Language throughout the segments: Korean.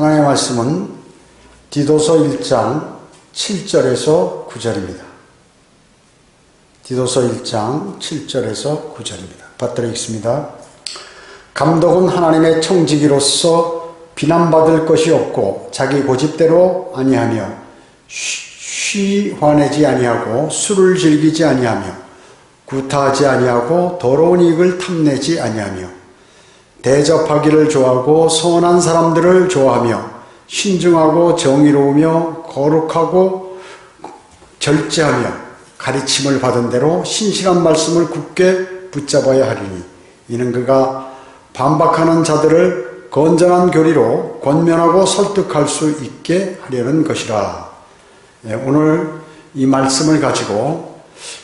하나님의 말씀은 디도서 1장 7절에서 9절입니다. 디도서 1장 7절에서 9절입니다. 받들어 읽습니다. 감독은 하나님의 청지기로서 비난받을 것이 없고 자기 고집대로 아니하며 쉬 화내지 아니하고 술을 즐기지 아니하며 구타하지 아니하고 더러운 이익을 탐내지 아니하며 대접하기를 좋아하고 선한 사람들을 좋아하며 신중하고 정의로우며 거룩하고 절제하며 가르침을 받은 대로 신실한 말씀을 굳게 붙잡아야 하리니 이는 그가 반박하는 자들을 건전한 교리로 권면하고 설득할 수 있게 하려는 것이라. 오늘 이 말씀을 가지고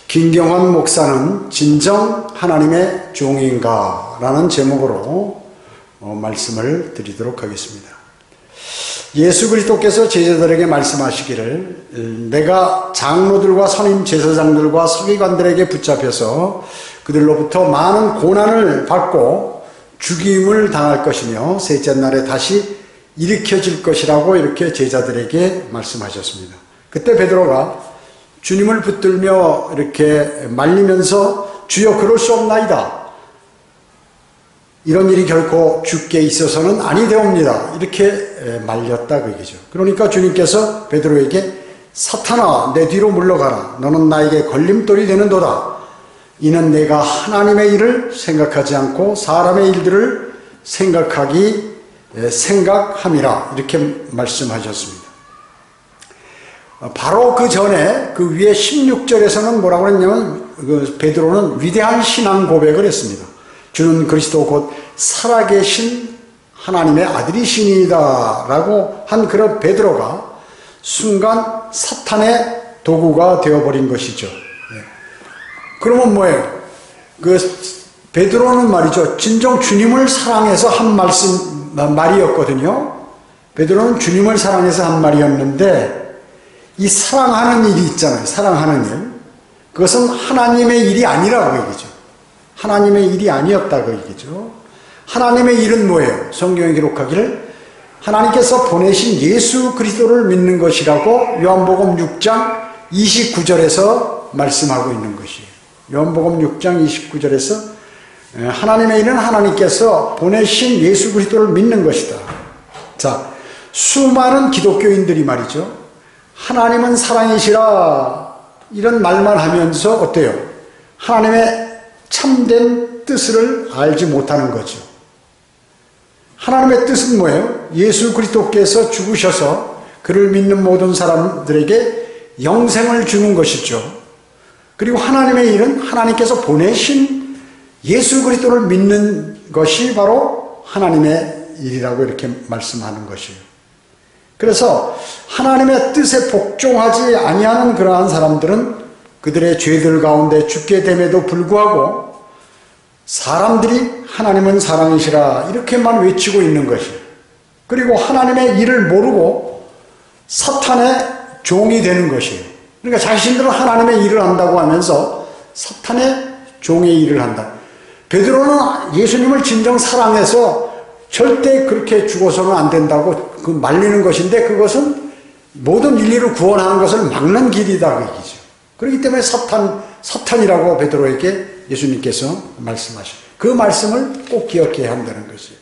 김경환 목사는 진정 하나님의 종인가? 라는 제목으로 말씀을 드리도록 하겠습니다. 예수 그리스도께서 제자들에게 말씀하시기를 내가 장로들과 선임 제사장들과 서기관들에게 붙잡혀서 그들로부터 많은 고난을 받고 죽임을 당할 것이며 셋째 날에 다시 일으켜질 것이라고 이렇게 제자들에게 말씀하셨습니다. 그때 베드로가 주님을 붙들며 이렇게 말리면서 주여 그럴 수 없나이다. 이런 일이 결코 죽게 있어서는 아니 되옵니다. 이렇게 말렸다 그 얘기죠. 그러니까 주님께서 베드로에게 사탄아 내 뒤로 물러가라. 너는 나에게 걸림돌이 되는도다. 이는 내가 하나님의 일을 생각하지 않고 사람의 일들을 생각함이라. 이렇게 말씀하셨습니다. 바로 그 전에 그 위에 16절에서는 뭐라고 했냐면 베드로는 위대한 신앙 고백을 했습니다. 주는 그리스도 곧 살아계신 하나님의 아들이시니이다 라고 한 그런 베드로가 순간 사탄의 도구가 되어버린 것이죠. 그러면 뭐예요? 베드로는 말이죠. 진정 주님을 사랑해서 한 말이었거든요. 베드로는 주님을 사랑해서 한 말이었는데 이 사랑하는 일이 있잖아요. 사랑하는 일. 그것은 하나님의 일이 아니라고 얘기죠. 하나님의 일이 아니었다고 얘기죠. 하나님의 일은 뭐예요? 성경에 기록하기를 하나님께서 보내신 예수 그리스도를 믿는 것이라고 요한복음 6장 29절에서 말씀하고 있는 것이에요. 요한복음 6장 29절에서 하나님의 일은 하나님께서 보내신 예수 그리스도를 믿는 것이다. 자, 수많은 기독교인들이 말이죠. 하나님은 사랑이시라 이런 말만 하면서 어때요? 하나님의 참된 뜻을 알지 못하는 거죠. 하나님의 뜻은 뭐예요? 예수 그리스도께서 죽으셔서 그를 믿는 모든 사람들에게 영생을 주는 것이죠. 그리고 하나님의 일은 하나님께서 보내신 예수 그리스도를 믿는 것이 바로 하나님의 일이라고 이렇게 말씀하는 것이에요. 그래서 하나님의 뜻에 복종하지 아니하는 그러한 사람들은 그들의 죄들 가운데 죽게 됨에도 불구하고 사람들이 하나님은 사랑이시라 이렇게만 외치고 있는 것이에요. 그리고 하나님의 일을 모르고 사탄의 종이 되는 것이에요. 그러니까 자신들은 하나님의 일을 한다고 하면서 사탄의 종의 일을 한다. 베드로는 예수님을 진정 사랑해서 절대 그렇게 죽어서는 안 된다고 말리는 것인데 그것은 모든 인류를 구원하는 것을 막는 길이다 그 얘기죠. 그렇기 때문에 사탄이라고 베드로에게 예수님께서 말씀하셨어요. 그 말씀을 꼭 기억해야 한다는 것이에요.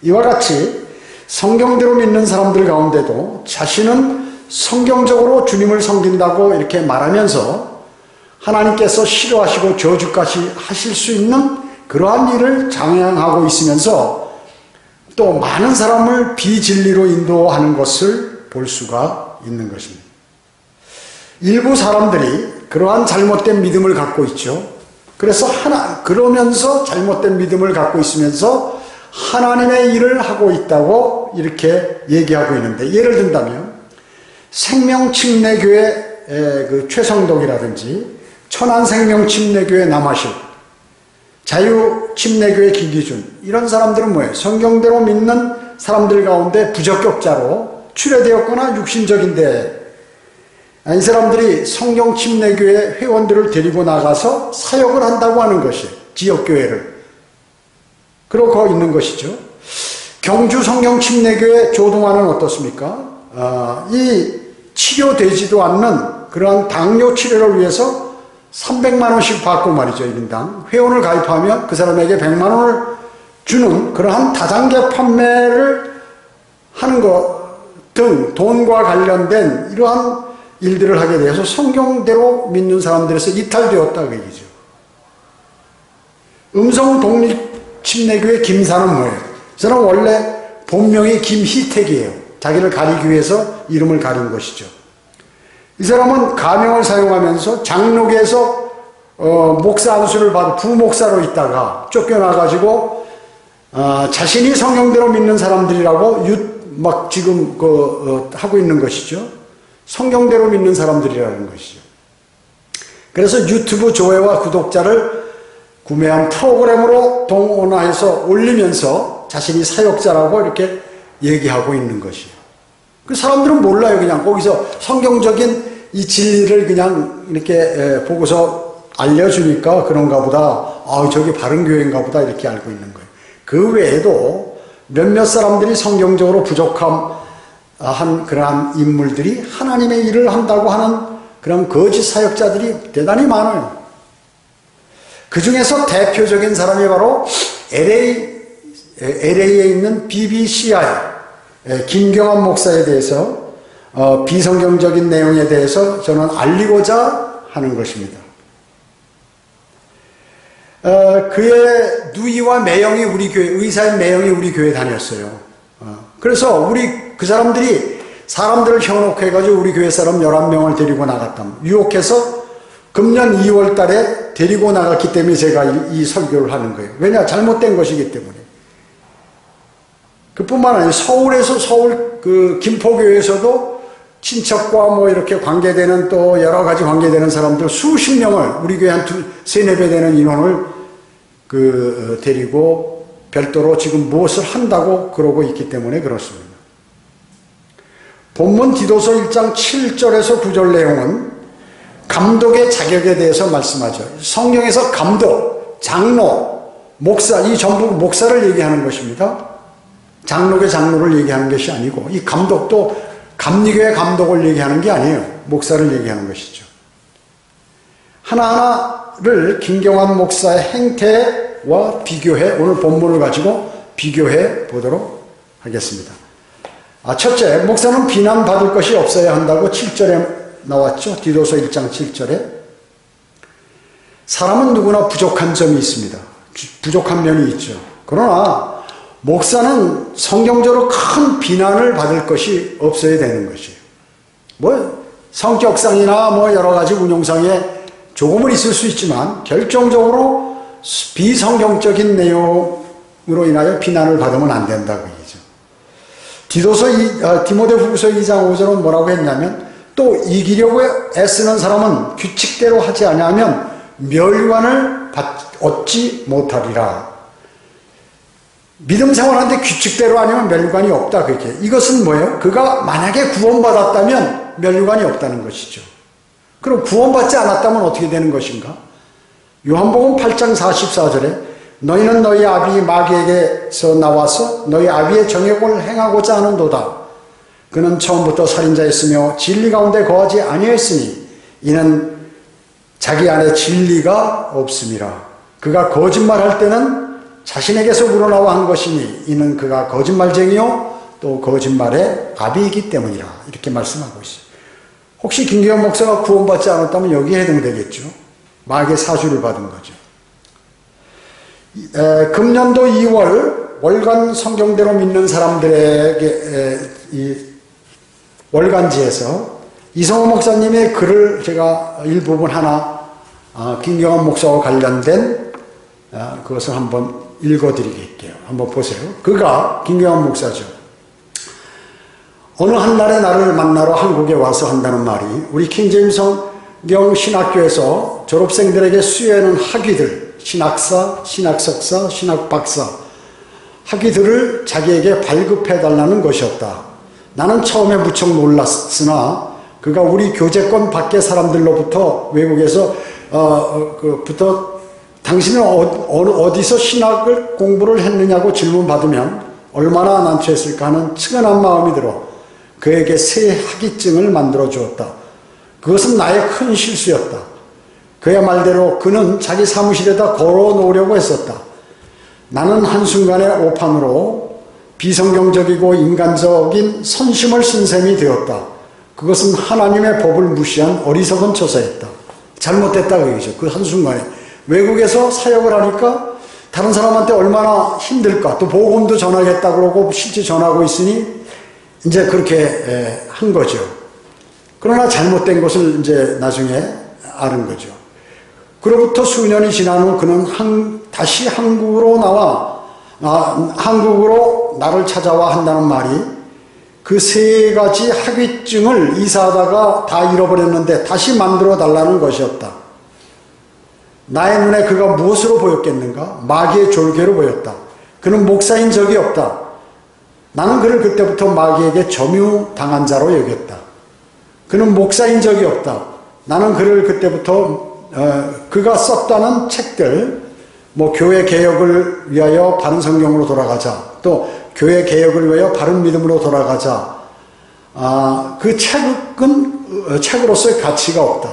이와 같이 성경대로 믿는 사람들 가운데도 자신은 성경적으로 주님을 섬긴다고 이렇게 말하면서 하나님께서 싫어하시고 저주까지 하실 수 있는 그러한 일을 장행하고 있으면서 또 많은 사람을 비진리로 인도하는 것을 볼 수가 있는 것입니다. 일부 사람들이 그러한 잘못된 믿음을 갖고 있죠. 그래서 그러면서 잘못된 믿음을 갖고 있으면서 하나님의 일을 하고 있다고 이렇게 얘기하고 있는데 예를 든다면 생명침례교회 그 최성덕이라든지 천안생명침례교회 남하실 자유침례교회 김기준 이런 사람들은 뭐예요? 성경대로 믿는 사람들 가운데 부적격자로 출애되었거나 육신적인데 이 사람들이 성경침례교회 회원들을 데리고 나가서 사역을 한다고 하는 것이에요. 지역교회를. 그러고 있는 것이죠. 경주 성경침례교회 조동환은 어떻습니까? 이 치료되지도 않는 그러한 당뇨 치료를 위해서 300만 원씩 받고 말이죠. 1인당. 회원을 가입하면 그 사람에게 100만 원을 주는 그러한 다단계 판매를 하는 것 등 돈과 관련된 이러한 일들을 하게 되어서 성경대로 믿는 사람들에서 이탈되었다 그 얘기죠. 음성독립침례교회 김사는 뭐예요? 저는 원래 본명이 김희택이에요. 자기를 가리기 위해서 이름을 가린 것이죠. 이 사람은 가명을 사용하면서 장로교에서 목사 안수를 받은 부목사로 있다가 쫓겨나가지고 자신이 성경대로 믿는 사람들이라고 막 지금 하고 있는 것이죠. 성경대로 믿는 사람들이라는 것이죠. 그래서 유튜브 조회와 구독자를 구매한 프로그램으로 동원해서 올리면서 자신이 사역자라고 이렇게 얘기하고 있는 것이에요. 그 사람들은 몰라요. 그냥 거기서 성경적인 이 진리를 그냥 이렇게 보고서 알려주니까 그런가 보다. 저기 바른 교회인가 보다 이렇게 알고 있는 거예요. 그 외에도 몇몇 사람들이 성경적으로 부족한 그러한 인물들이 하나님의 일을 한다고 하는 그런 거짓 사역자들이 대단히 많아요. 그 중에서 대표적인 사람이 바로 LA에 있는 BBCI 김경환 목사에 대해서 비성경적인 내용에 대해서 저는 알리고자 하는 것입니다. 그의 누이와 매형이 우리 교회, 의사인 매형이 우리 교회에 다녔어요. 그래서 그 사람들이 사람들을 형놓고 해가지고 우리 교회 사람 11명을 데리고 나갔다. 유혹해서 금년 2월 달에 데리고 나갔기 때문에 제가 이 설교를 하는 거예요. 왜냐? 잘못된 것이기 때문에. 그뿐만 아니라 서울 김포교회에서도 친척과 뭐 이렇게 관계되는 또 여러 가지 관계되는 사람들 수십 명을 우리 교회 한 세네 배 되는 인원을 데리고 별도로 지금 무엇을 한다고 그러고 있기 때문에 그렇습니다. 본문 디도서 1장 7절에서 9절 내용은 감독의 자격에 대해서 말씀하죠. 성경에서 감독, 장로, 목사, 이 전부 목사를 얘기하는 것입니다. 장로의 장로를 얘기하는 것이 아니고 이 감독도 감리교회 감독을 얘기하는 게 아니에요. 목사를 얘기하는 것이죠. 하나하나를 김경환 목사의 행태와 비교해 오늘 본문을 가지고 비교해 보도록 하겠습니다. 첫째, 목사는 비난받을 것이 없어야 한다고 7절에 나왔죠. 디도서 1장 7절에. 사람은 누구나 부족한 점이 있습니다. 부족한 면이 있죠. 그러나 목사는 성경적으로 큰 비난을 받을 것이 없어야 되는 것이에요. 성격상이나 여러 가지 운용상에 조금은 있을 수 있지만 결정적으로 비성경적인 내용으로 인하여 비난을 받으면 안 된다고 얘기죠. 디모데후서 2장 5절은 뭐라고 했냐면 또 이기려고 애쓰는 사람은 규칙대로 하지 아니하면 멸관을 얻지 못하리라. 믿음 생활하는데 규칙대로 아니면 멸관이 없다. 그렇게. 이것은 뭐예요? 그가 만약에 구원받았다면 멸관이 없다는 것이죠. 그럼 구원받지 않았다면 어떻게 되는 것인가? 요한복음 8장 44절에 너희는 너희 아비 마귀에게서 나와서 너희 아비의 정욕을 행하고자 하는도다. 그는 처음부터 살인자였으며 진리 가운데 거하지 아니했으니 이는 자기 안에 진리가 없음이라. 그가 거짓말할 때는 자신에게서 우러나와 한 것이니 이는 그가 거짓말쟁이요 또 거짓말의 아비이기 때문이라. 이렇게 말씀하고 있어요. 혹시 김경환 목사가 구원받지 않았다면 여기에 해당되겠죠. 마귀의 사주를 받은 거죠. 금년도 2월 월간 성경대로 믿는 사람들에게 이 월간지에서 이성호 목사님의 글을 제가 일부분 하나 김경환 목사와 관련된 그것을 한번 읽어드리겠게요. 한번 보세요. 그가 김경환 목사죠. 어느 한날에 나를 만나러 한국에 와서 한다는 말이 우리 킹제임스 성경 신학교에서 졸업생들에게 수여하는 학위들, 신학사, 신학석사, 신학박사 학위들을 자기에게 발급해달라는 것이었다. 나는 처음에 무척 놀랐으나 그가 우리 교제권 밖의 사람들로부터 외국에서 당신은 어디서 신학을 공부를 했느냐고 질문받으면 얼마나 난처했을까 하는 측은한 마음이 들어 그에게 새 학위증을 만들어 주었다. 그것은 나의 큰 실수였다. 그의 말대로 그는 자기 사무실에다 걸어 놓으려고 했었다. 나는 한순간의 오판으로 비성경적이고 인간적인 선심을 쓴 셈이 되었다. 그것은 하나님의 법을 무시한 어리석은 처사였다. 잘못됐다 그 얘기죠. 그 한순간에. 외국에서 사역을 하니까 다른 사람한테 얼마나 힘들까. 또 복음도 전하겠다 그러고 실제 전하고 있으니 이제 그렇게 한 거죠. 그러나 잘못된 것을 이제 나중에 아는 거죠. 그로부터 수년이 지난 후 그는 다시 한국으로 나와 한국으로 나를 찾아와 한다는 말이 그 세 가지 학위증을 이사하다가 다 잃어버렸는데 다시 만들어 달라는 것이었다. 나의 눈에 그가 무엇으로 보였겠는가? 마귀의 졸개로 보였다. 그는 목사인 적이 없다. 나는 그를 그때부터 마귀에게 점유당한 자로 여겼다. 그는 목사인 적이 없다. 나는 그를 그때부터 그가 썼다는 책들, 뭐 교회 개혁을 위하여 바른 성경으로 돌아가자, 또 교회 개혁을 위하여 바른 믿음으로 돌아가자. 그 책으로서의 가치가 없다.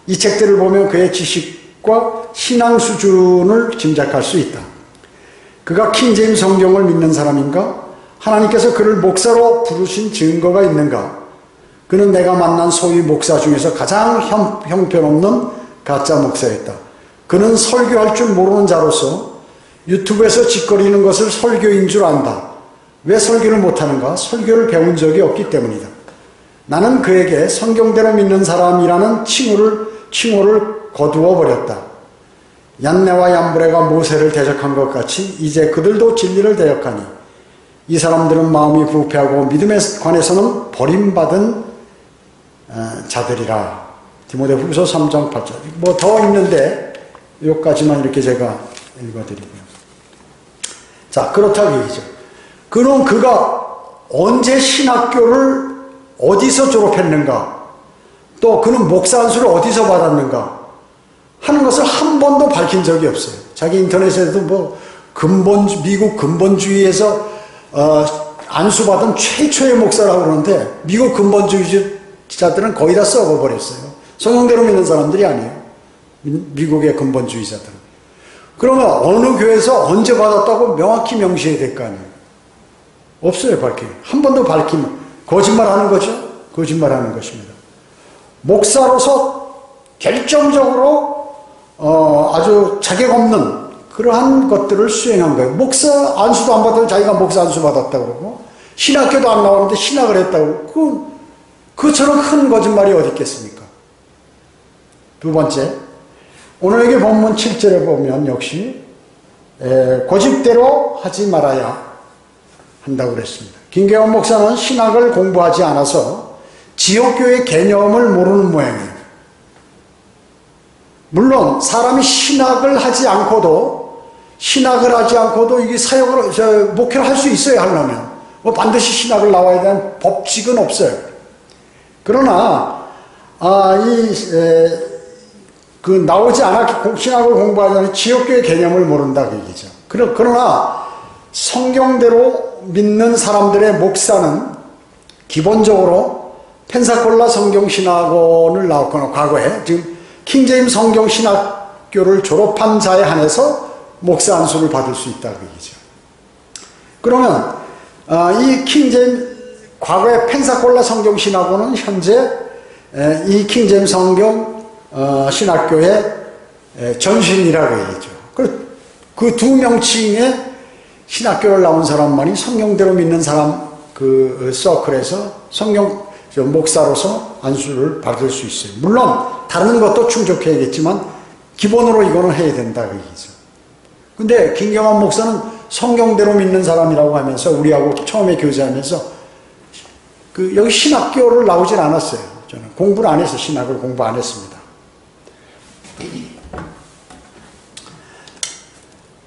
이 책들을 보면 그의 지식과 신앙 수준을 짐작할 수 있다. 그가 킹제임스 성경을 믿는 사람인가? 하나님께서 그를 목사로 부르신 증거가 있는가? 그는 내가 만난 소위 목사 중에서 가장 형편없는 가짜 목사였다. 그는 설교할 줄 모르는 자로서 유튜브에서 짓거리는 것을 설교인 줄 안다. 왜 설교를 못하는가? 설교를 배운 적이 없기 때문이다. 나는 그에게 성경대로 믿는 사람이라는 칭호를 거두어 버렸다. 얀네와 얀브레가 모세를 대적한 것 같이 이제 그들도 진리를 대적하니 이 사람들은 마음이 부패하고 믿음에 관해서는 버림받은 자들이라. 디모데후서 3장 8절. 뭐 더 있는데 여기까지만 이렇게 제가 읽어드리고요. 자, 그렇다고 얘기죠. 그럼 그가 언제 신학교를 어디서 졸업했는가? 또 그는 목사 안수를 어디서 받았는가? 하는 것을 한 번도 밝힌 적이 없어요. 자기 인터넷에도 뭐 미국 근본주의에서 안수받은 최초의 목사라고 그러는데 미국 근본주의자들은 거의 다 썩어버렸어요. 성경대로 믿는 사람들이 아니에요. 미국의 근본주의자들은. 그러면 어느 교회에서 언제 받았다고 명확히 명시해야 될 거 아니에요. 없어요, 밝히면. 한 번도 밝히면 거짓말하는 거죠. 거짓말하는 것입니다. 목사로서 결정적으로 아주 자격 없는 그러한 것들을 수행한 거예요. 목사 안수도 안 받아도 자기가 목사 안수 받았다고 그러고 신학교도 안 나오는데 신학을 했다고 그러고 그처럼 큰 거짓말이 어디 있겠습니까? 두 번째, 오늘 여기 본문 7절에 보면 역시 고집대로 하지 말아야 한다고 그랬습니다. 김계원 목사는 신학을 공부하지 않아서 지옥교의 개념을 모르는 모양이에요. 물론 사람이 신학을 하지 않고도 이게 사역을 목회를 할 수 있어요. 하려면 뭐 반드시 신학을 나와야 되는 법칙은 없어요. 그러나 나오지 않았기 신학을 공부하지 않은 지옥교의 개념을 모른다 그 얘기죠. 그러나 성경대로 믿는 사람들의 목사는 기본적으로 펜사콜라 성경신학원을 나왔거나 과거에 지금 킹제임스 성경신학교를 졸업한 자에 한해서 목사 안수를 받을 수 있다 그 얘기죠. 그러면 이 킹제임스 과거의 펜사콜라 성경신학원은 현재 이 킹제임스 성경 신학교의 전신이라고 얘기죠. 그 두 명칭의 신학교를 나온 사람만이 성경대로 믿는 사람 그 서클에서 성경 목사로서 안수를 받을 수 있어요. 물론 다른 것도 충족해야겠지만 기본으로 이거는 해야 된다 그 얘기죠. 근데 김경환 목사는 성경대로 믿는 사람이라고 하면서 우리하고 처음에 교제하면서 여기 신학교를 나오진 않았어요. 저는 공부를 안 해서 신학을 공부 안 했습니다.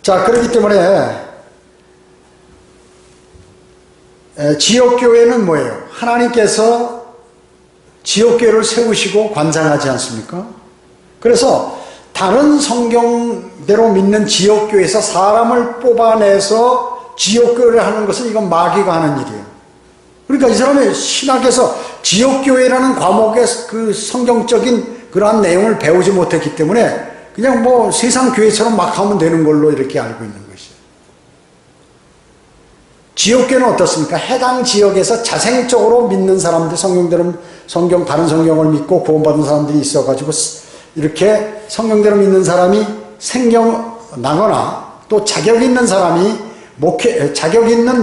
자, 그렇기 때문에 지역교회는 뭐예요? 하나님께서 지역교회를 세우시고 관장하지 않습니까? 그래서 다른 성경대로 믿는 지역교회에서 사람을 뽑아내서 지역교회를 하는 것은 이건 마귀가 하는 일이에요. 그러니까 이 사람의 신학에서 지역교회라는 과목의 그 성경적인 그러한 내용을 배우지 못했기 때문에 그냥 뭐 세상 교회처럼 막 하면 되는 걸로 이렇게 알고 있는 것이에요. 지역교회는 어떻습니까? 해당 지역에서 자생적으로 믿는 사람들, 다른 성경을 믿고 구원받은 사람들이 있어가지고 이렇게 성경대로 믿는 사람이 생겨나거나 또 자격 있는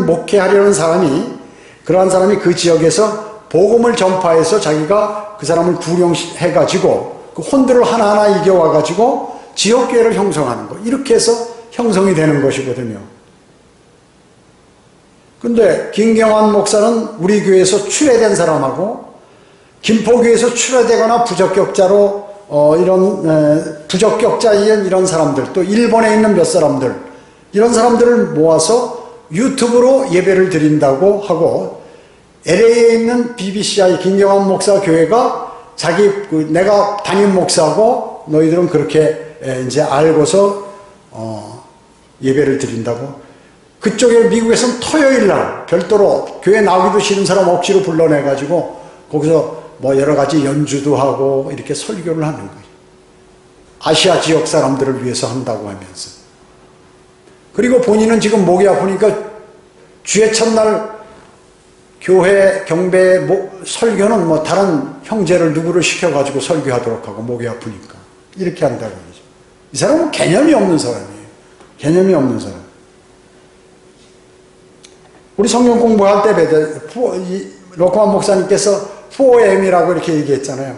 목회하려는 사람이, 그러한 사람이 그 지역에서 복음을 전파해서 자기가 그 사람을 구령해가지고 그 혼들을 하나하나 이겨와가지고 지역교회를 형성하는 거. 이렇게 해서 형성이 되는 것이거든요. 근데 김경환 목사는 우리 교회에서 출애된 사람하고 김포교회에서 출애되거나 부적격자로 부적격자인 이런 사람들, 또 일본에 있는 몇 사람들, 이런 사람들을 모아서 유튜브로 예배를 드린다고 하고, LA에 있는 BBCI 김경환 목사 교회가 내가 담임 목사고 너희들은 그렇게 이제 알고서 예배를 드린다고. 그쪽에 미국에서는 토요일 날 별도로 교회 나오기도 싫은 사람 억지로 불러내가지고 거기서 뭐 여러 가지 연주도 하고 이렇게 설교를 하는 거예요. 아시아 지역 사람들을 위해서 한다고 하면서. 그리고 본인은 지금 목이 아프니까 주의 첫날 교회 경배 설교는 뭐 다른 형제를 누구를 시켜가지고 설교하도록 하고, 목이 아프니까 이렇게 한다고 하죠. 이 사람은 개념이 없는 사람이에요. 개념이 없는 사람. 우리 성경 공부할 때 로코만 목사님께서 4M이라고 이렇게 얘기했잖아요.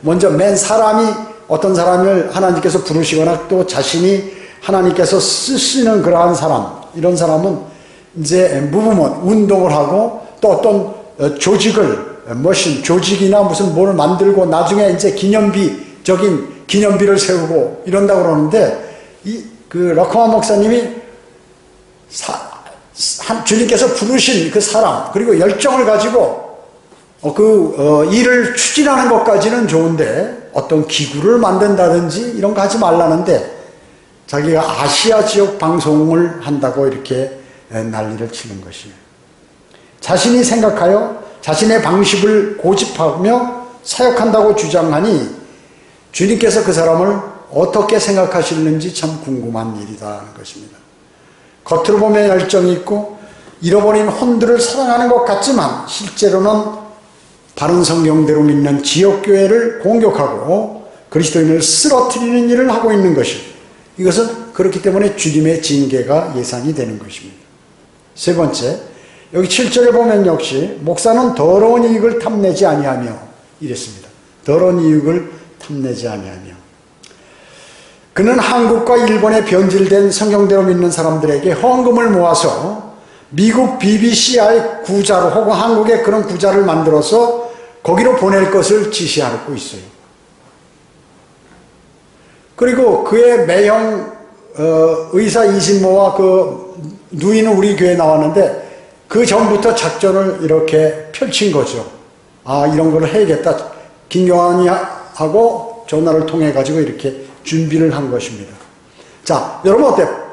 먼저 사람이 어떤 사람을 하나님께서 부르시거나 또 자신이 하나님께서 쓰시는 그러한 사람, 이런 사람은 이제 운동을 하고 또 어떤 조직이나 무슨 뭘 만들고 나중에 이제 기념비적인 기념비를 세우고 이런다고 그러는데, 그 로코만 목사님이 주님께서 부르신 그 사람, 그리고 열정을 가지고 일을 추진하는 것까지는 좋은데 어떤 기구를 만든다든지 이런 거 하지 말라는데 자기가 아시아 지역 방송을 한다고 이렇게 난리를 치는 것이에요. 자신이 생각하여 자신의 방식을 고집하며 사역한다고 주장하니 주님께서 그 사람을 어떻게 생각하시는지 참 궁금한 일이다 하는 것입니다. 겉으로 보면 열정이 있고 잃어버린 혼들을 사랑하는 것 같지만 실제로는 바른 성경대로 믿는 지역교회를 공격하고 그리스도인을 쓰러뜨리는 일을 하고 있는 것입니다. 이것은 그렇기 때문에 주님의 징계가 예상이 되는 것입니다. 세 번째, 여기 7절에 보면 역시 목사는 더러운 이익을 탐내지 아니하며 이랬습니다. 더러운 이익을 탐내지 아니하며. 그는 한국과 일본에 변질된 성경대로 믿는 사람들에게 헌금을 모아서 미국 BBCI 구자로 혹은 한국에 그런 구자를 만들어서 거기로 보낼 것을 지시하고 있어요. 그리고 그의 매형 의사 이신모와 그 누이는 우리 교회에 나왔는데 그 전부터 작전을 이렇게 펼친 거죠. 이런 걸 해야겠다. 김경환이 하고 전화를 통해 가지고 이렇게 준비를 한 것입니다. 자, 여러분 어때요?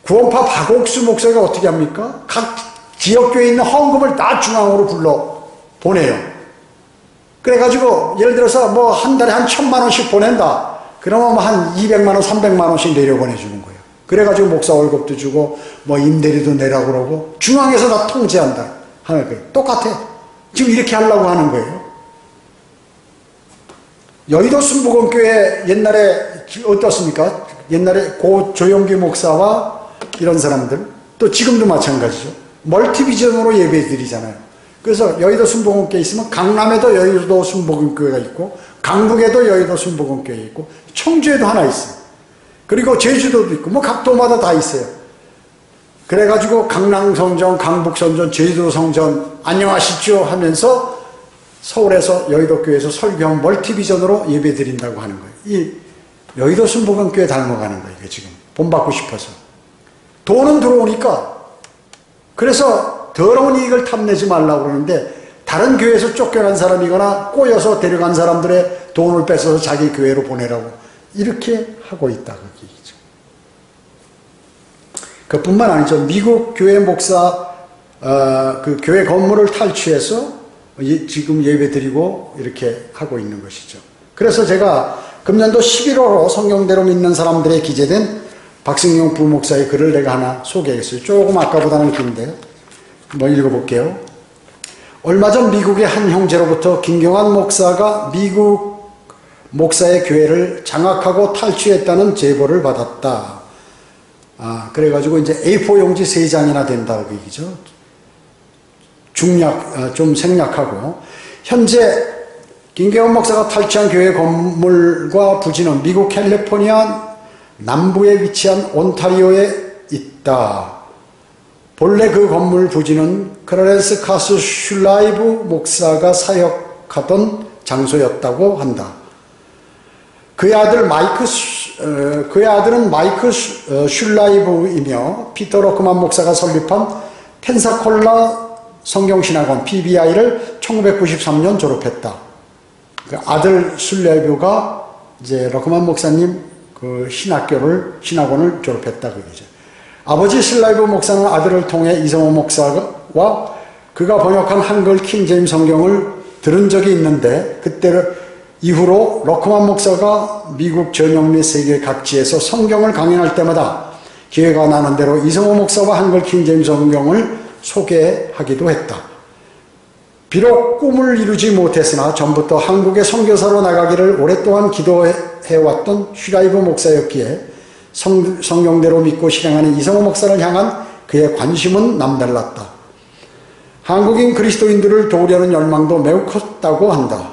구원파 박옥수 목사가 어떻게 합니까? 각 지역교회에 있는 헌금을 다 중앙으로 불러 보내요. 그래가지고 예를 들어서 뭐 한 달에 한 1,000만 원씩 보낸다. 그러면 뭐 한 200만 원, 300만 원씩 내려보내주는 거예요. 그래가지고 목사 월급도 주고 뭐 임대료도 내라고 그러고 중앙에서 다 통제한다 하는 거예요. 똑같아. 지금 이렇게 하려고 하는 거예요. 여의도 순복음교회 옛날에 어떻습니까? 옛날에 고 조용기 목사와 이런 사람들, 또 지금도 마찬가지죠. 멀티비전으로 예배 드리잖아요. 그래서 여의도 순복음교회 있으면 강남에도 여의도 순복음교회가 있고 강북에도 여의도 순복음교회 있고 청주에도 하나 있어요. 그리고 제주도도 있고 뭐 각 도마다 다 있어요. 그래가지고 강남성전, 강북성전, 제주도성전 안녕하시죠 하면서 서울에서 여의도교회에서 설교한 멀티비전으로 예배 드린다고 하는 거예요. 이 여의도 순복음교회 닮아가는 거예요. 이게 지금 본받고 싶어서. 돈은 들어오니까. 그래서 더러운 이익을 탐내지 말라고 그러는데 다른 교회에서 쫓겨난 사람이거나 꼬여서 데려간 사람들의 돈을 뺏어서 자기 교회로 보내라고 이렇게 하고 있다. 그 얘기죠. 그뿐만 아니죠. 미국 교회 목사 그 교회 건물을 탈취해서 지금 예배 드리고 이렇게 하고 있는 것이죠. 그래서 제가 금년도 11월호 성경대로 믿는 사람들에 기재된 박승용 부목사의 글을 내가 하나 소개했어요. 조금 아까보다는 긴데 한번 읽어볼게요. 얼마 전 미국의 한 형제로부터 김경환 목사가 미국 목사의 교회를 장악하고 탈취했다는 제보를 받았다. 그래가지고 이제 A4 용지 3장이나 된다고 얘기죠. 좀 생략하고, 현재 김경환 목사가 탈취한 교회 건물과 부지는 미국 캘리포니아 남부에 위치한 온타리오에 있다. 본래 그 건물 부지는 클라렌스 카스 슐라이브 목사가 사역하던 장소였다고 한다. 그의 아들은 마이크 슐라이브이며 피터 로크만 목사가 설립한 펜사콜라 성경신학원 PBI를 1993년 졸업했다. 그 아들 슐라이브가 이제 로크만 목사님 그 신학원을 졸업했다 그거죠. 아버지 슬라이브 목사는 아들을 통해 이성호 목사와 그가 번역한 한글 킹제임스 성경을 들은 적이 있는데, 그때를 이후로 로크만 목사가 미국 전역 및 세계 각지에서 성경을 강연할 때마다 기회가 나는 대로 이성호 목사와 한글 킹제임스 성경을 소개하기도 했다. 비록 꿈을 이루지 못했으나 전부터 한국의 선교사로 나가기를 오랫동안 기도해왔던 슈라이브 목사였기에 성경대로 믿고 실행하는 이성호 목사를 향한 그의 관심은 남달랐다. 한국인 그리스도인들을 도우려는 열망도 매우 컸다고 한다.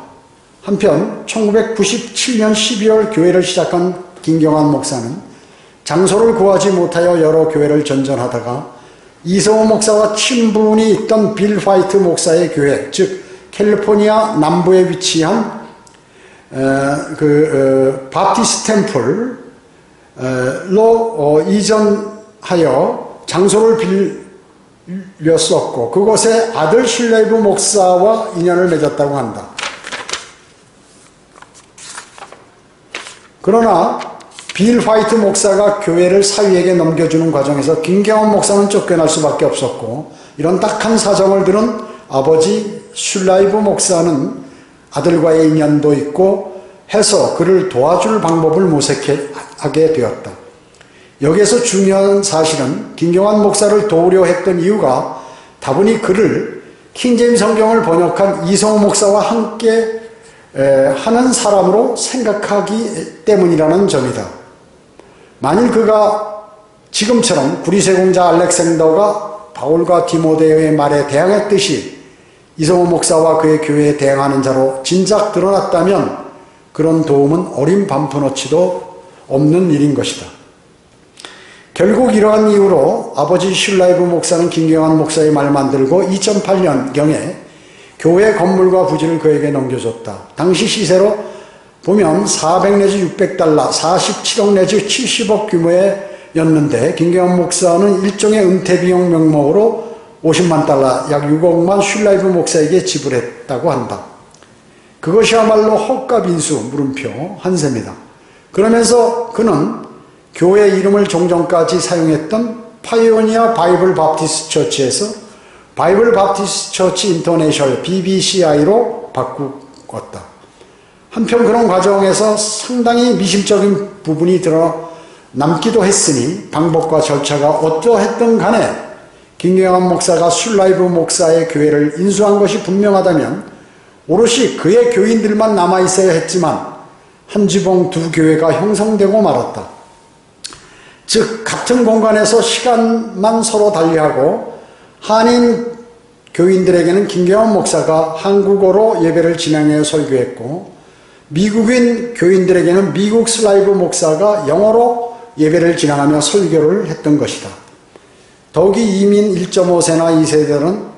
한편 1997년 12월 교회를 시작한 김경환 목사는 장소를 구하지 못하여 여러 교회를 전전하다가 이성호 목사와 친분이 있던 빌 화이트 목사의 교회, 즉 캘리포니아 남부에 위치한 바티스트 템플로 이전하여 장소를 빌렸었고, 그곳에 아들 슐레이브 목사와 인연을 맺었다고 한다. 그러나 빌 화이트 목사가 교회를 사위에게 넘겨주는 과정에서 김경환 목사는 쫓겨날 수밖에 없었고, 이런 딱한 사정을 들은 아버지 슐라이브 목사는 아들과의 인연도 있고 해서 그를 도와줄 방법을 모색하게 되었다. 여기에서 중요한 사실은 김경환 목사를 도우려 했던 이유가 다분히 그를 킹제임스 성경을 번역한 이성호 목사와 함께 하는 사람으로 생각하기 때문이라는 점이다. 만일 그가 지금처럼 구리세공자 알렉산더가 바울과 디모데의 말에 대항했듯이 이성호 목사와 그의 교회에 대항하는 자로 진작 드러났다면 그런 도움은 어린 반푼어치도 없는 일인 것이다. 결국 이러한 이유로 아버지 슐라이브 목사는 김경환 목사의 말만 들고 2008년경에 교회 건물과 부지를 그에게 넘겨줬다. 당시 시세로 보면 400 내지 600달러, 47억 내지 70억 규모였는데 김경환 목사는 일종의 은퇴비용 명목으로 50만 달러, 약 6억만 슐라이브 목사에게 지불했다고 한다. 그것이야말로 헛값인수 물음표 한 셈이다. 그러면서 그는 교회 이름을 종전까지 사용했던 파이오니아 바이블 바프티스트 처치에서 바이블 바프티스트 처치 인터내셔널 BBCI로 바꾸었다. 한편 그런 과정에서 상당히 미심적인 부분이 드러남기도 했으니 방법과 절차가 어떠했든 간에 김경환 목사가 슐라이브 목사의 교회를 인수한 것이 분명하다면 오롯이 그의 교인들만 남아있어야 했지만 한 지붕 두 교회가 형성되고 말았다. 즉 같은 공간에서 시간만 서로 달리하고 한인 교인들에게는 김경환 목사가 한국어로 예배를 진행해 설교했고, 미국인 교인들에게는 미국 슬라이브 목사가 영어로 예배를 진행하며 설교를 했던 것이다. 더욱이 이민 1.5세나 2세들은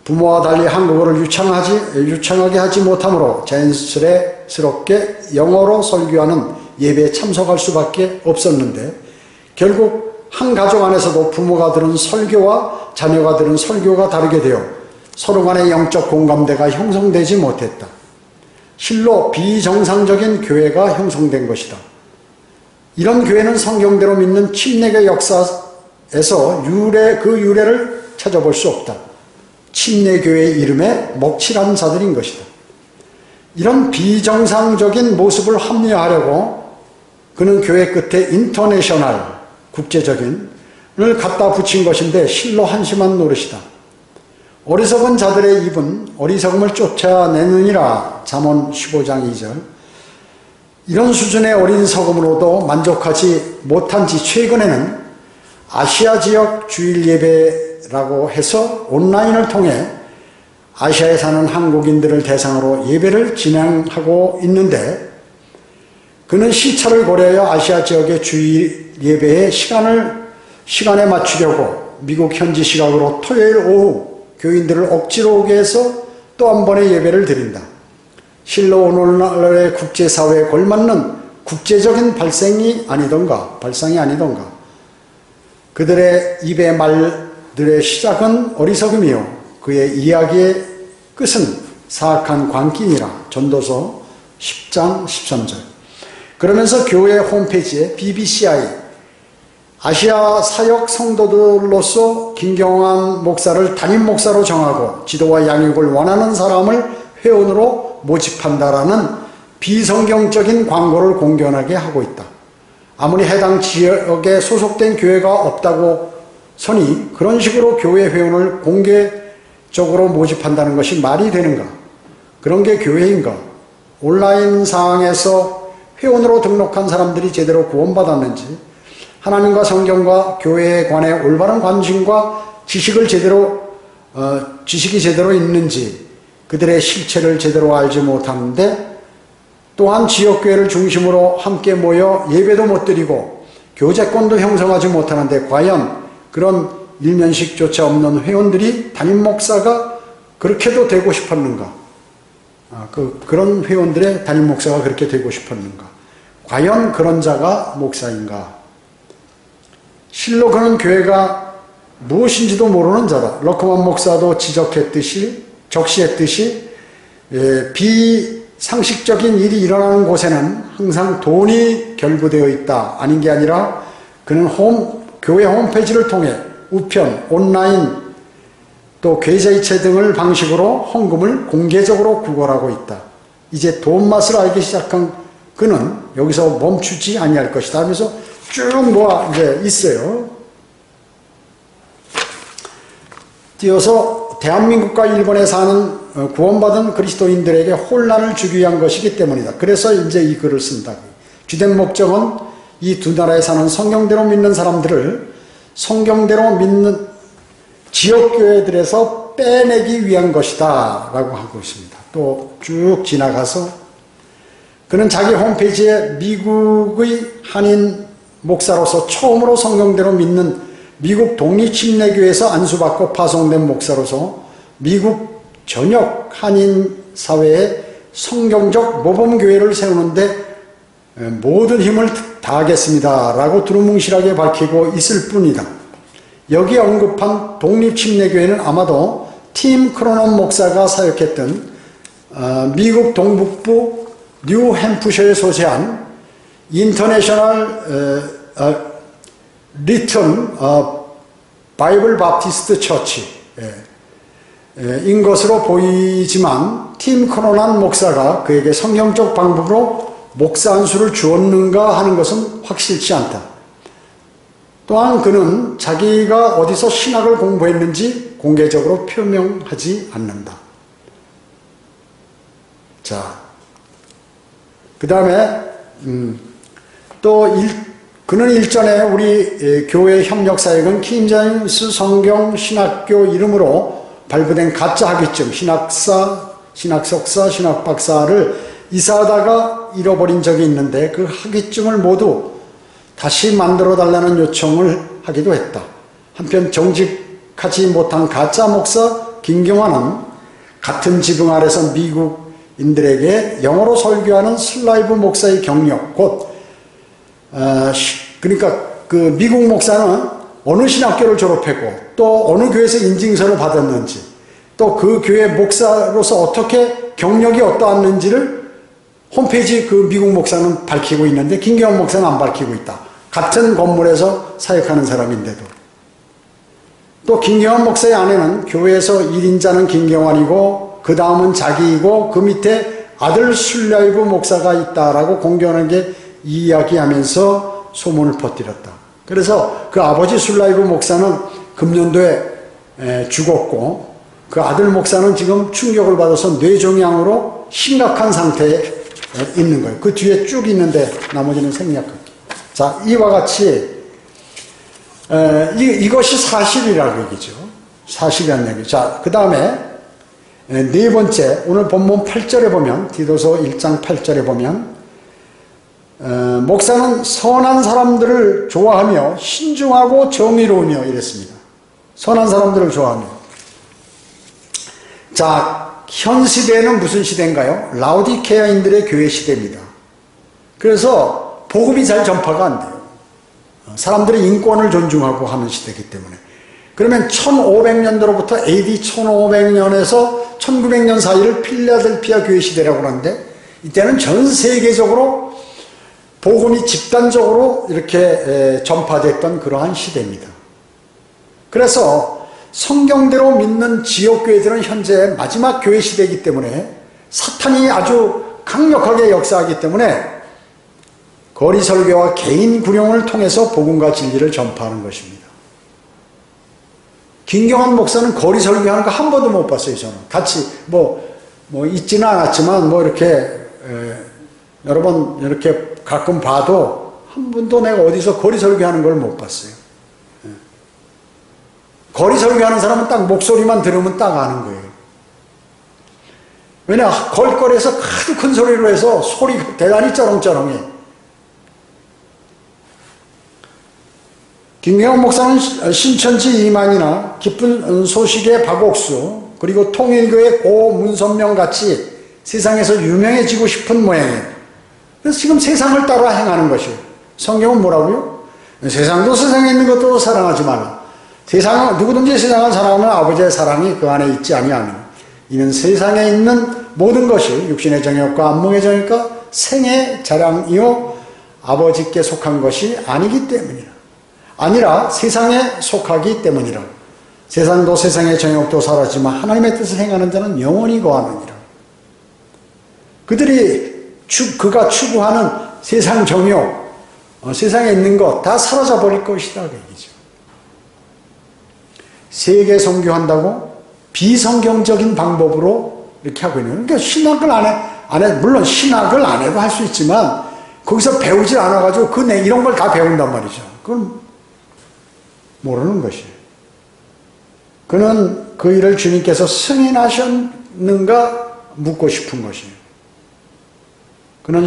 부모와 달리 한국어를 유창하게 하지 못하므로 자연스럽게 영어로 설교하는 예배에 참석할 수밖에 없었는데, 결국 한 가족 안에서도 부모가 들은 설교와 자녀가 들은 설교가 다르게 되어 서로 간의 영적 공감대가 형성되지 못했다. 실로 비정상적인 교회가 형성된 것이다. 이런 교회는 성경대로 믿는 침례교 역사에 그 유래를 찾아볼 수 없다. 침례교회의 이름에 먹칠한 자들인 것이다. 이런 비정상적인 모습을 합리화하려고 그는 교회 끝에 인터내셔널, 국제적인을 갖다 붙인 것인데 실로 한심한 노릇이다. 어리석은 자들의 입은 어리석음을 쫓아내느니라. 잠언 15장 2절. 이런 수준의 어리석음으로도 만족하지 못한 지 최근에는 아시아 지역 주일 예배라고 해서 온라인을 통해 아시아에 사는 한국인들을 대상으로 예배를 진행하고 있는데, 그는 시차를 고려하여 아시아 지역의 주일 예배의 시간에 맞추려고 미국 현지 시각으로 토요일 오후 교인들을 억지로 오게 해서 또 한 번의 예배를 드린다. 실로 오늘날의 국제사회에 걸맞는 국제적인 발상이 아니던가. 그들의 입의 말들의 시작은 어리석음이요 그의 이야기의 끝은 사악한 광기니라. 전도서 10장 13절. 그러면서 교회 홈페이지에 BBCI 아시아 사역 성도들로서 김경환 목사를 담임 목사로 정하고 지도와 양육을 원하는 사람을 회원으로 모집한다라는 비성경적인 광고를 공견하게 하고 있다. 아무리 해당 지역에 소속된 교회가 없다고 서니 그런 식으로 교회 회원을 공개적으로 모집한다는 것이 말이 되는가? 그런 게 교회인가? 온라인 상황에서 회원으로 등록한 사람들이 제대로 구원받았는지, 하나님과 성경과 교회에 관해 올바른 관심과 지식이 제대로 있는지 그들의 실체를 제대로 알지 못하는데, 또한 지역교회를 중심으로 함께 모여 예배도 못 드리고 교제권도 형성하지 못하는데 과연 그런 일면식조차 없는 회원들이 담임 목사가 그렇게도 되고 싶었는가? 그런 회원들의 담임 목사가 그렇게 되고 싶었는가? 과연 그런 자가 목사인가? 실로 그는 교회가 무엇인지도 모르는 자다. 러커만 목사도 적시했듯이 비상식적인 일이 일어나는 곳에는 항상 돈이 결부되어 있다. 아닌 게 아니라 그는 교회 홈페이지를 통해 우편, 온라인, 또 계좌이체 등을 방식으로 헌금을 공개적으로 구걸하고 있다. 이제 돈 맛을 알기 시작한 그는 여기서 멈추지 아니할 것이다 하면서 쭉 이제 있어요. 뛰어서 대한민국과 일본에 사는 구원받은 그리스도인들에게 혼란을 주기 위한 것이기 때문이다. 그래서 이제 이 글을 쓴다. 주된 목적은 이 두 나라에 사는 성경대로 믿는 사람들을 성경대로 믿는 지역교회들에서 빼내기 위한 것이다 라고 하고 있습니다. 또 쭉 지나가서 그는 자기 홈페이지에 미국의 한인 목사로서 처음으로 성경대로 믿는 미국 독립침례교회에서 안수받고 파송된 목사로서 미국 전역 한인 사회에 성경적 모범교회를 세우는데 모든 힘을 다하겠습니다 라고 두루뭉실하게 밝히고 있을 뿐이다. 여기 언급한 독립침례교회는 아마도 팀 크로넌 목사가 사역했던 미국 동북부 뉴햄프셔에 소재한 인터내셔널 리턴 바이블 바프티스트 처치 인 것으로 보이지만 팀 크로넌 목사가 그에게 성경적 방법으로 목사 안수를 주었는가 하는 것은 확실치 않다. 또한 그는 자기가 어디서 신학을 공부했는지 공개적으로 표명하지 않는다. 자, 그 다음에 그는 일전에 우리 교회 협력사역은 킹제임스 성경 신학교 이름으로 발부된 가짜 학위증, 신학석사, 신학박사를 이사하다가 잃어버린 적이 있는데 그 학위증을 모두 다시 만들어 달라는 요청을 하기도 했다. 한편 정직하지 못한 가짜 목사 김경환은 같은 지붕 아래서 미국인들에게 영어로 설교하는 슬라이브 목사의 경력, 그러니까 그 미국 목사는 어느 신학교를 졸업했고 또 어느 교회에서 인증서를 받았는지 또 그 교회 목사로서 어떻게 경력이 어떠했는지를 홈페이지 그 미국 목사는 밝히고 있는데 김경환 목사는 안 밝히고 있다. 같은 건물에서 사역하는 사람인데도. 또 김경환 목사의 아내는 교회에서 1인자는 김경환이고 그 다음은 자기이고 그 밑에 아들 술라이브 목사가 있다라고 공견하게 이야기하면서 소문을 퍼뜨렸다. 그래서 그 아버지 술라이브 목사는 금년도에 죽었고 그 아들 목사는 지금 충격을 받아서 뇌종양으로 심각한 상태에 있는 거예요. 그 뒤에 쭉 있는데 나머지는 생략할게요. 자, 이와 같이 이것이 사실이라고 얘기죠. 사실이라는 얘기. 자, 그 다음에 네 번째, 오늘 본문 8절에 보면, 디도서 1장 8절에 보면 목사는 선한 사람들을 좋아하며 신중하고 정의로우며 이랬습니다. 선한 사람들을 좋아하며. 자, 현 시대는 무슨 시대인가요? 라오디케아인들의 교회 시대입니다. 그래서 복음이 잘 전파가 안 돼요. 사람들이 인권을 존중하고 하는 시대이기 때문에. 그러면 1500년도로부터 AD 1500년에서 1900년 사이를 필라델피아 교회 시대라고 하는데 이때는 전 세계적으로 복음이 집단적으로 이렇게 전파됐던 그러한 시대입니다. 그래서 성경대로 믿는 지역교회들은 현재 마지막 교회 시대이기 때문에 사탄이 아주 강력하게 역사하기 때문에 거리 설교와 개인 구령을 통해서 복음과 진리를 전파하는 것입니다. 김경환 목사는 거리 설교하는 거 한 번도 못 봤어요. 저는 같이 뭐 있지는 않았지만 이렇게 여러 번 이렇게 가끔 봐도 한 번도 내가 어디서 거리 설교하는 걸 못 봤어요. 거리 설교하는 사람은 딱 목소리만 들으면 딱 아는 거예요. 왜냐, 걸거리에서 하도 큰 소리로 해서 소리가 대단히 쩌렁쩌렁해. 김경환 목사는 신천지 이만이나 기쁜 소식의 박옥수 그리고 통일교의 고 문선명 같이 세상에서 유명해지고 싶은 모양이에요. 그래서 지금 세상을 따라 행하는 것이에요. 성경은 뭐라고요? 세상도 세상에 있는 것도 사랑하지 말라. 누구든지 세상을 사랑하면 아버지의 사랑이 그 안에 있지 아니하며 이는 세상에 있는 모든 것이 육신의 정욕과 안목의 정욕과 생의 자랑이요 아버지께 속한 것이 아니기 때문이라. 아니라 세상에 속하기 때문이라. 세상도 세상의 정욕도 사라지만 하나님의 뜻을 행하는 자는 영원히 거하느니라. 그가 추구하는 세상 정욕, 세상에 있는 것 다 사라져 버릴 것이다 그 얘기죠. 세계 선교한다고 비성경적인 방법으로 이렇게 하고 있는. 그러니까 신학을 안 해, 물론 신학을 안 해도 할 수 있지만 거기서 배우지 않아가지고 이런 걸 다 배운단 말이죠. 그건 모르는 것이에요. 그는 그 일을 주님께서 승인하셨는가 묻고 싶은 것이에요. 그는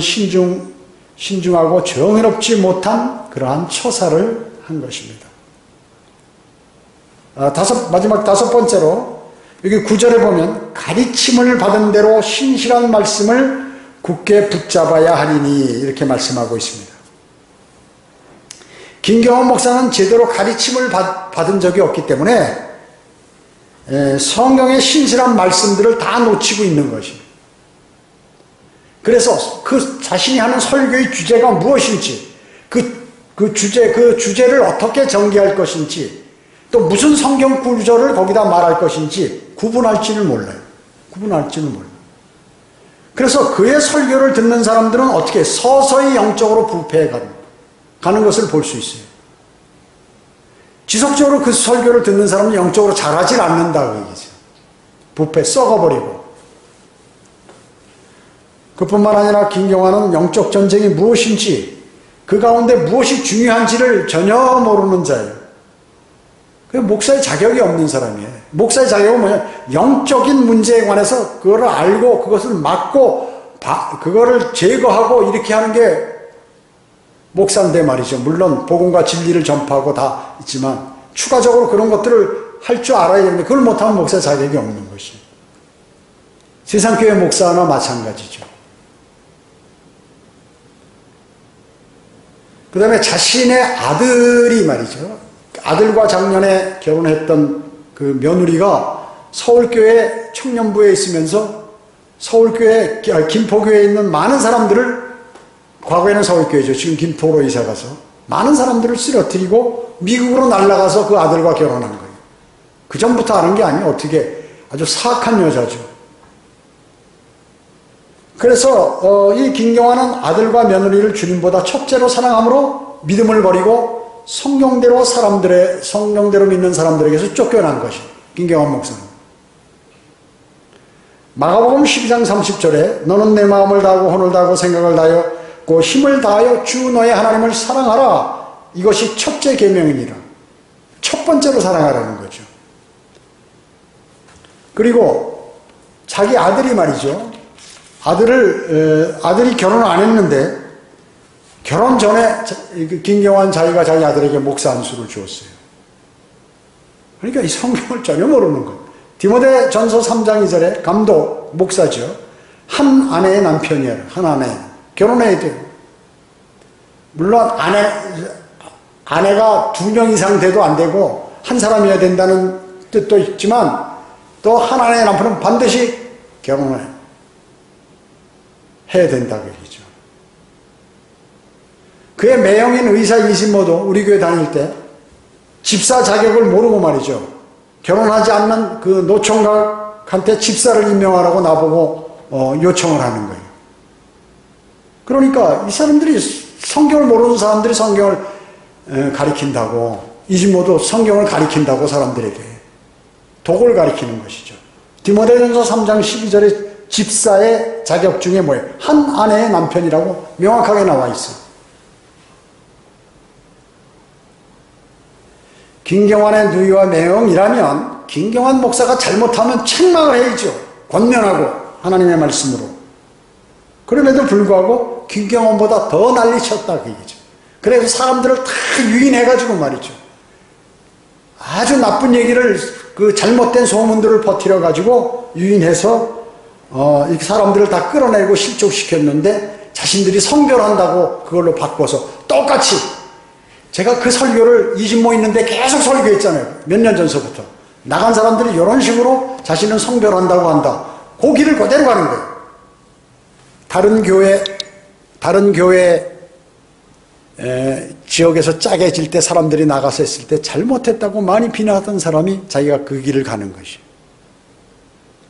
신중하고 정의롭지 못한 그러한 처사를 한 것입니다. 마지막 다섯 번째로 여기 9절에 보면 가르침을 받은 대로 신실한 말씀을 굳게 붙잡아야 하리니 이렇게 말씀하고 있습니다. 김경환 목사는 제대로 가르침을 받은 적이 없기 때문에 성경의 신실한 말씀들을 다 놓치고 있는 것입니다. 그래서 그 자신이 하는 설교의 주제가 무엇인지 그 주제를 어떻게 전개할 것인지 또 무슨 성경 구절을 거기다 말할 것인지 구분할지를 몰라요. 그래서 그의 설교를 듣는 사람들은 어떻게 서서히 영적으로 부패해 가는 것을 볼 수 있어요. 지속적으로 그 설교를 듣는 사람은 영적으로 자라질 않는다고 얘기죠. 부패 썩어버리고. 그뿐만 아니라 김경환은 영적 전쟁이 무엇인지 그 가운데 무엇이 중요한지를 전혀 모르는 자예요. 그 목사의 자격이 없는 사람이에요. 목사의 자격은 뭐냐? 영적인 문제에 관해서 그거를 알고 그것을 막고 그거를 제거하고 이렇게 하는 게 목사인데 말이죠. 물론 복음과 진리를 전파하고 다 있지만 추가적으로 그런 것들을 할 줄 알아야 되는데 그걸 못하면 목사의 자격이 없는 것이. 세상교회 목사나 마찬가지죠. 그 다음에 자신의 아들이 말이죠. 아들과 작년에 결혼했던 그 며느리가 서울교회 청년부에 있으면서 김포교회에 있는 많은 사람들을 과거에는 서울교회죠. 지금 김포로 이사가서 많은 사람들을 쓰러뜨리고 미국으로 날아가서 그 아들과 결혼한 거예요. 그 전부터 아는 게 아니에요. 어떻게 아주 사악한 여자죠. 그래서 이 김경화는 아들과 며느리를 주님보다 첫째로 사랑함으로 믿음을 버리고 성경대로 믿는 사람들에게서 쫓겨난 것이 김경화 목사는. 마가복음 12장 30절에 너는 내 마음을 다하고 혼을 다하고 생각을 다하고 힘을 다하여 주 너의 하나님을 사랑하라. 이것이 첫째 계명이니라. 첫 번째로 사랑하라는 거죠. 그리고 자기 아들이 말이죠. 아들이 결혼을 안 했는데 결혼 전에 김경환 자기가 자기 아들에게 목사 안수를 주었어요. 그러니까 이 성경을 전혀 모르는 거예요. 디모데 전서 3장 2절에 감독, 목사죠. 한 아내의 남편이에요. 한 아내. 결혼해야 돼요. 물론 아내가 2명 이상 돼도 안 되고 한 사람이어야 된다는 뜻도 있지만 또 한 아내의 남편은 반드시 결혼을 해야 된다고 얘기죠. 그의 매형인 의사 이신모도 우리 교회 다닐 때 집사 자격을 모르고 말이죠. 결혼하지 않는 그 노총각한테 집사를 임명하라고 나보고 요청을 하는 거예요. 그러니까 이 사람들이 성경을 모르는 사람들이 성경을 가리킨다고, 이신모도 성경을 가리킨다고 사람들에게 독을 가리키는 것이죠. 디모데전서 3장 12절에 집사의 자격 중에 뭐예요? 한 아내의 남편이라고 명확하게 나와 있어요. 김경환의 누이와 매형이라면 김경환 목사가 잘못하면 책망을 해야죠. 권면하고 하나님의 말씀으로. 그럼에도 불구하고 김경환보다 더 난리쳤다 그 얘기죠. 그래서 사람들을 다 유인해가지고 말이죠. 아주 나쁜 얘기를 그 잘못된 소문들을 퍼뜨려가지고 유인해서 이렇게 사람들을 다 끌어내고 실족시켰는데 자신들이 성결한다고 그걸로 바꿔서 똑같이 제가 그 설교를 이진모 있는데 계속 설교했잖아요. 몇 년 전서부터. 나간 사람들이 이런 식으로 자신은 성별한다고 한다. 그 길을 그대로 가는 거예요. 다른 교회 지역에서 짜게질 때 사람들이 나가서 했을 때 잘못했다고 많이 비난하던 사람이 자기가 그 길을 가는 것이에요.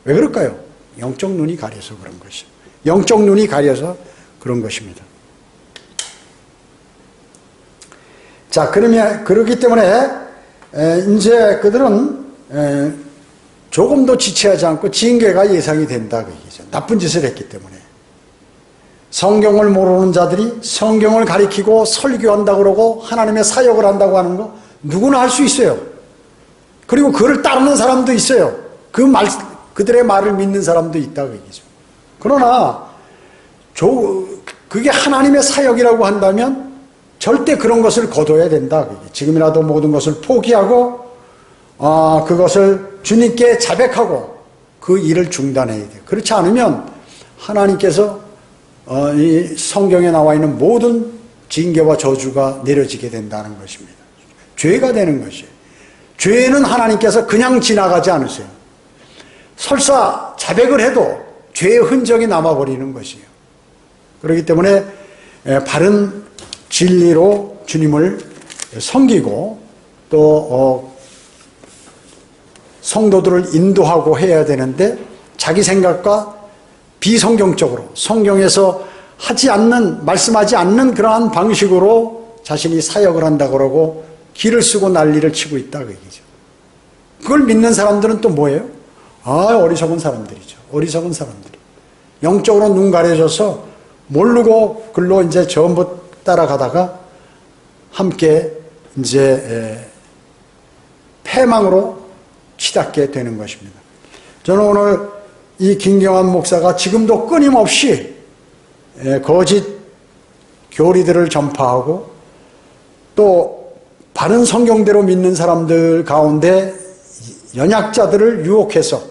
왜 그럴까요? 영적 눈이 가려서 그런 것이에요. 영적 눈이 가려서 그런 것입니다. 자, 그렇기 때문에 이제 그들은 조금도 지체하지 않고 징계가 예상이 된다 그 얘기죠. 나쁜 짓을 했기 때문에. 성경을 모르는 자들이 성경을 가리키고 설교한다고 그러고 하나님의 사역을 한다고 하는 거 누구나 할 수 있어요. 그리고 그를 따르는 사람도 있어요. 그들의 말을 믿는 사람도 있다 그 얘기죠. 그러나 그게 하나님의 사역이라고 한다면 절대 그런 것을 거둬야 된다. 지금이라도 모든 것을 포기하고 그것을 주님께 자백하고 그 일을 중단해야 돼요. 그렇지 않으면 하나님께서 이 성경에 나와 있는 모든 징계와 저주가 내려지게 된다는 것입니다. 죄가 되는 것이에요. 죄는 하나님께서 그냥 지나가지 않으세요. 설사 자백을 해도 죄의 흔적이 남아버리는 것이에요. 그렇기 때문에 바른 진리로 주님을 섬기고 또 성도들을 인도하고 해야 되는데 자기 생각과 비성경적으로 성경에서 말씀하지 않는 그러한 방식으로 자신이 사역을 한다고 그러고 길을 쓰고 난리를 치고 있다 그 얘기죠. 그걸 믿는 사람들은 또 뭐예요? 어리석은 사람들이죠. 어리석은 사람들이. 영적으로 눈 가려져서 모르고 글로 이제 전부 따라가다가 함께 이제 패망으로 치닫게 되는 것입니다. 저는 오늘 이 김경환 목사가 지금도 끊임없이 거짓 교리들을 전파하고 또 바른 성경대로 믿는 사람들 가운데 연약자들을 유혹해서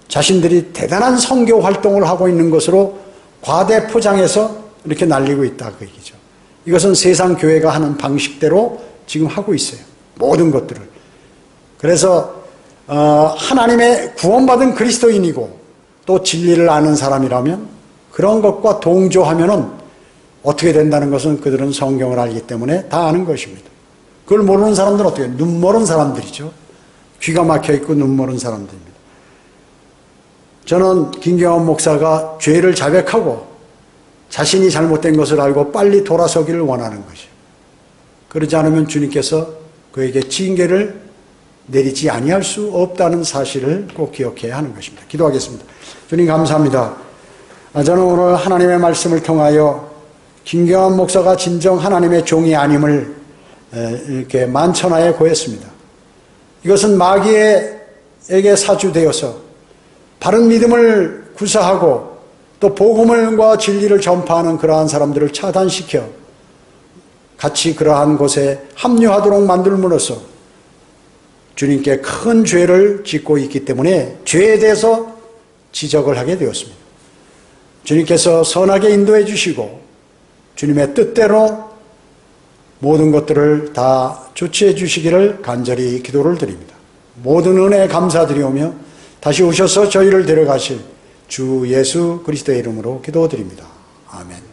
자신들이 대단한 선교 활동을 하고 있는 것으로 과대 포장해서 이렇게 날리고 있다 그 얘기죠. 이것은 세상 교회가 하는 방식대로 지금 하고 있어요. 모든 것들을. 그래서 하나님의 구원받은 그리스도인이고 또 진리를 아는 사람이라면 그런 것과 동조하면은 어떻게 된다는 것은 그들은 성경을 알기 때문에 다 아는 것입니다. 그걸 모르는 사람들은 어떻게 해요? 눈 멀은 사람들이죠. 귀가 막혀 있고 눈물은 사람들입니다. 저는 김경환 목사가 죄를 자백하고 자신이 잘못된 것을 알고 빨리 돌아서기를 원하는 것이요. 그러지 않으면 주님께서 그에게 징계를 내리지 아니할 수 없다는 사실을 꼭 기억해야 하는 것입니다. 기도하겠습니다. 주님 감사합니다. 저는 오늘 하나님의 말씀을 통하여 김경환 목사가 진정 하나님의 종이 아님을 이렇게 만천하에 고했습니다. 이것은 마귀에게 사주되어서 바른 믿음을 구사하고 또 복음과 진리를 전파하는 그러한 사람들을 차단시켜 같이 그러한 곳에 합류하도록 만들므로써 주님께 큰 죄를 짓고 있기 때문에 죄에 대해서 지적을 하게 되었습니다. 주님께서 선하게 인도해 주시고 주님의 뜻대로 모든 것들을 다 조치해 주시기를 간절히 기도를 드립니다. 모든 은혜에 감사드리오며 다시 오셔서 저희를 데려가실 주 예수 그리스도의 이름으로 기도드립니다. 아멘.